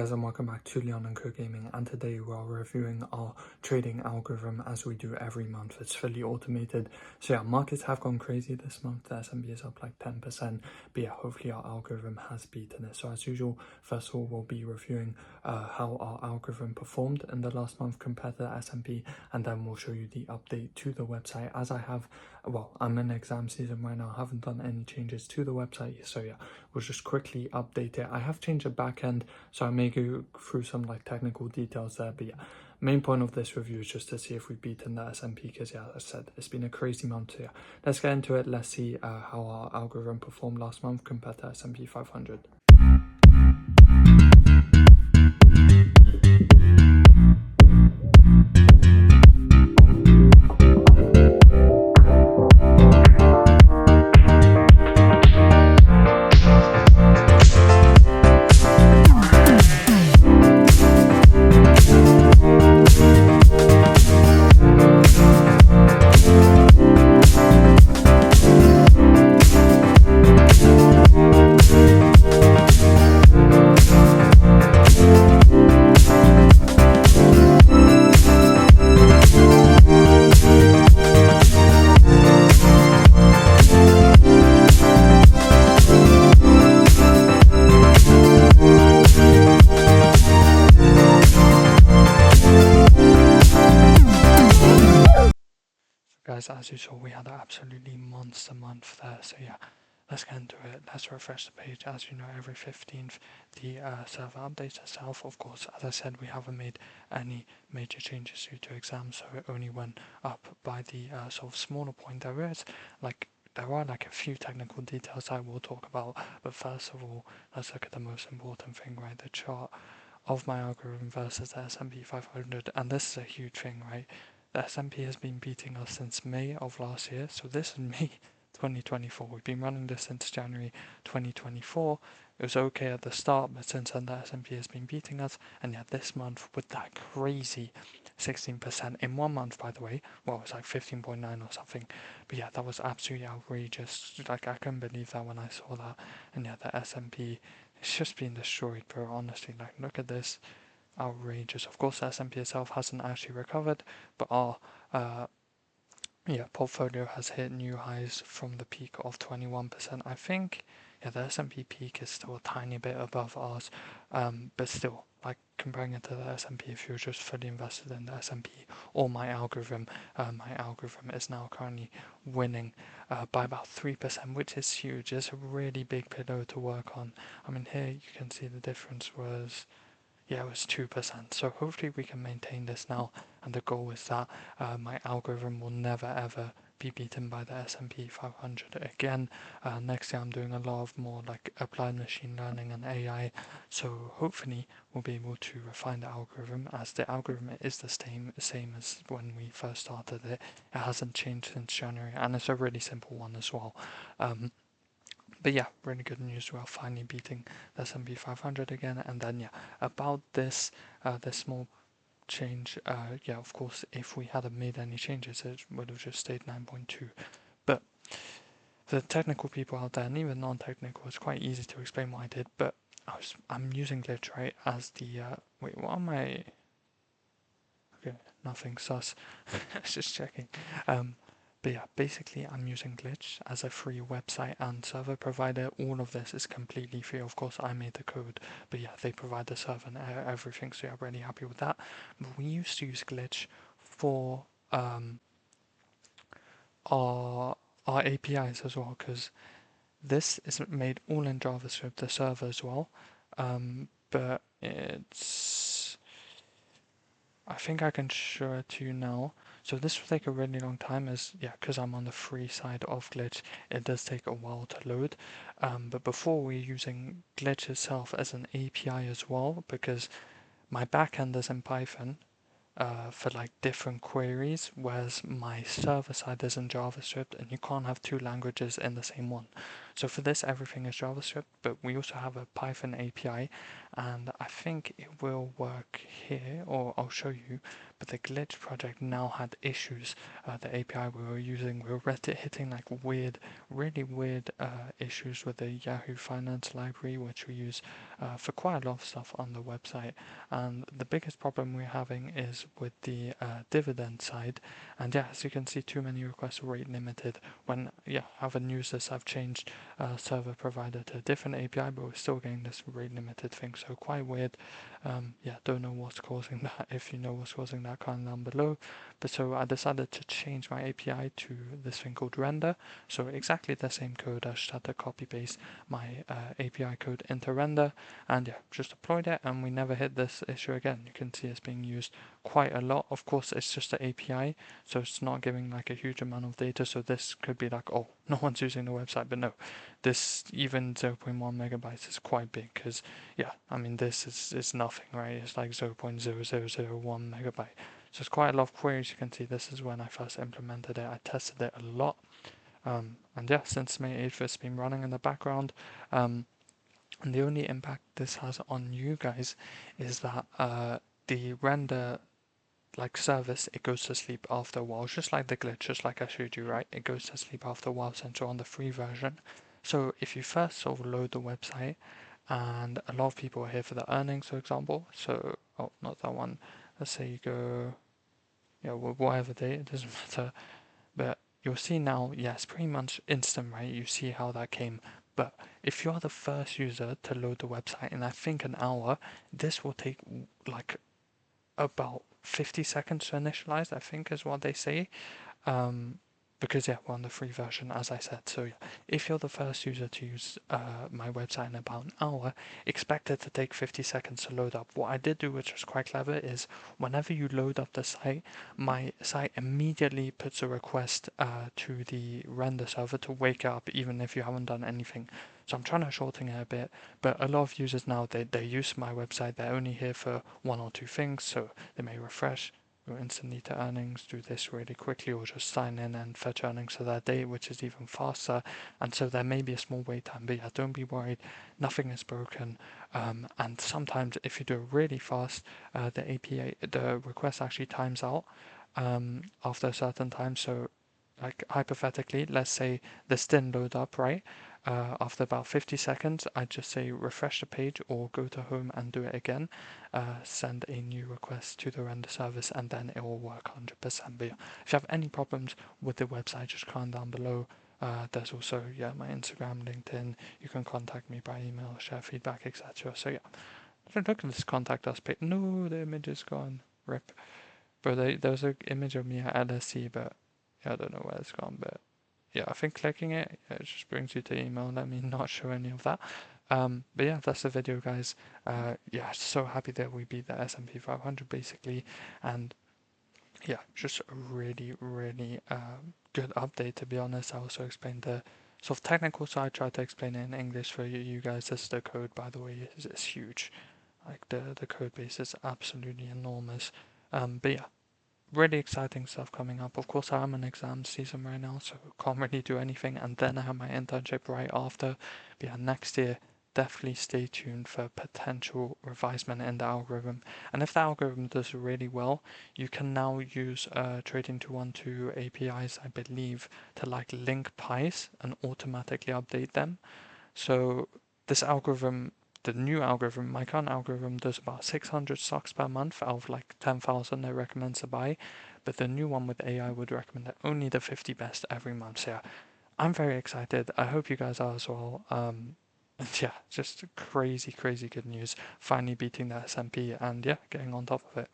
Guys, and welcome back to Leon and Co Gaming, and today we are reviewing our trading algorithm as we do every month. It's fully automated. So yeah, markets have gone crazy this month. The S&P is up like 10%, but yeah, hopefully our algorithm has beaten it. So as usual, first of all, we'll be reviewing how our algorithm performed in the last month compared to the S&P, and then we'll show you the update to the website. As I have, well, I'm in exam season right now, I haven't done any changes to the website, so yeah, we'll just quickly update it. I have changed the back end, so I may go through some like technical details there, but yeah, main point of this review is just to see if we've beaten the S&P, because yeah, as I said, it's been a crazy month. So yeah, let's get into it. Let's see how our algorithm performed last month compared to S&P 500. Guys, as you saw, we had an absolutely monster month there, so yeah, let's get into it. Let's refresh the page. As you know, every 15th the server updates itself. Of course, as I said, we haven't made any major changes due to exams, so it only went up by the sort of smaller point. There are like a few technical details I will talk about, but first of all, let's look at the most important thing, right? The chart of my algorithm versus the S&P 500, and this is a huge thing, right? The S&P has been beating us since May of last year, so this is May 2024. We've been running this since January 2024. It was okay at the start, but since then the S&P has been beating us, and yeah, this month with that crazy 16% in 1 month, by the way, well, it was like 15.9 or something, but yeah, that was absolutely outrageous. Like, I couldn't believe that when I saw that, and yeah, the S&P, it's just been destroyed, bro, honestly. Like, look at this, outrageous. Of course, the S&P itself hasn't actually recovered, but our portfolio has hit new highs from the peak of 21%. I think, yeah, the S&P peak is still a tiny bit above ours, but still, like, comparing it to the S&P, if you're just fully invested in the S&P or my algorithm is now currently winning by about 3%, which is huge. It's a really big pillow to work on. I mean, here you can see the difference was, yeah, it was 2%. So hopefully we can maintain this now, and the goal is that my algorithm will never ever be beaten by the S&P 500 again. Next year I'm doing a lot of more like applied machine learning and AI, so hopefully we'll be able to refine the algorithm, as the algorithm is the same as when we first started it. It hasn't changed since January, and it's a really simple one as well. But yeah, really good news. We're finally beating the S&P 500 again. And then yeah, about this small change. Yeah, of course, if we hadn't made any changes, it would have just stayed 9.2. But the technical people out there, and even non-technical, it's quite easy to explain what I did. But I'm using glitch, right, as the wait, what am I? Okay, nothing sus. Just checking. But yeah, basically I'm using Glitch as a free website and server provider. All of this is completely free. Of course, I made the code, but yeah, they provide the server and everything, so yeah, I'm really happy with that. But we used to use Glitch for our APIs as well, because this is made all in JavaScript, the server as well. But I think I can show it to you now. So this will take a really long time, as yeah, because I'm on the free side of Glitch, it does take a while to load. But before we're using Glitch itself as an API as well, because my backend is in Python for like different queries, whereas my server side is in JavaScript, and you can't have two languages in the same one. So for this, everything is JavaScript, but we also have a Python API, and I think it will work here, or I'll show you. But the glitch project now had issues. The API we were using, we were hitting like really weird issues with the Yahoo Finance library, which we use for quite a lot of stuff on the website. And the biggest problem we're having is with the dividend side. And yeah, as you can see, too many requests are rate limited. When other users have changed server provider to a different API, but we're still getting this rate limited thing. So quite weird. Don't know what's causing that. If you know what's causing that, comment down below. But so I decided to change my API to this thing called render. So exactly the same code. I just had to copy paste my API code into render, and just deployed it, and we never hit this issue again. You can see it's being used quite a lot. Of course, it's just an API, so it's not giving like a huge amount of data. So this could be like, oh, no one's using the website, but no, this even 0.1 megabytes is quite big, because this is nothing, right? It's like 0.0001 megabyte. So it's quite a lot of queries. You can see this is when I first implemented it. I tested it a lot. Since May 8th, it's been running in the background. And the only impact this has on you guys is that the render service, it goes to sleep after a while, just like the glitch, just like I showed you, right? It goes to sleep after a while since you're on the free version. So if you first sort of load the website, and a lot of people are here for the earnings, for example. So, not that one. Let's say you go, whatever day, it doesn't matter. But you'll see now, it's pretty much instant, right? You see how that came. But if you are the first user to load the website in, I think, an hour, this will take like about 50 seconds to initialize, I think is what they say. Because we're on the free version, as I said. So if you're the first user to use my website in about an hour, expect it to take 50 seconds to load up. What I did do, which was quite clever, is whenever you load up the site, my site immediately puts a request to the render server to wake up, even if you haven't done anything. So I'm trying to shorten it a bit, but a lot of users now, they use my website, they're only here for one or two things, so they may refresh, go instantly to earnings, do this really quickly, or just sign in and fetch earnings for that day, which is even faster. And so there may be a small wait time, but don't be worried, nothing is broken. And sometimes if you do it really fast, the request actually times out after a certain time. So like hypothetically, let's say this didn't load up right. After about 50 seconds, I just say refresh the page or go to home and do it again. Send a new request to the render service, and then it will work 100%. But if you have any problems with the website, just comment down below. There's also my Instagram, LinkedIn. You can contact me by email, share feedback, etc. So look at this contact us page. No, the image is gone. Rip. But there's an image of me at LSE, but I don't know where it's gone. But I think clicking it, it just brings you to email. Let me not show any of that. But that's the video, guys. So happy that we beat the S&P 500 basically, and just a really, really good update, to be honest. I also explained the sort of technical side, tried to explain it in English for you guys. This is the code, by the way, is huge. Like the code base is absolutely enormous. But really exciting stuff coming up. Of course, I'm in exam season right now, so can't really do anything. And then I have my internship right after. But next year, definitely stay tuned for potential revisement in the algorithm. And if the algorithm does really well, you can now use Trading 212 APIs, I believe, to link pies and automatically update them. So this algorithm, the new algorithm, my current algorithm does about 600 stocks per month out of 10,000 it recommends to buy. But the new one with AI would recommend only the 50 best every month. So I'm very excited. I hope you guys are as well. Just crazy, crazy good news. Finally beating the S&P and getting on top of it.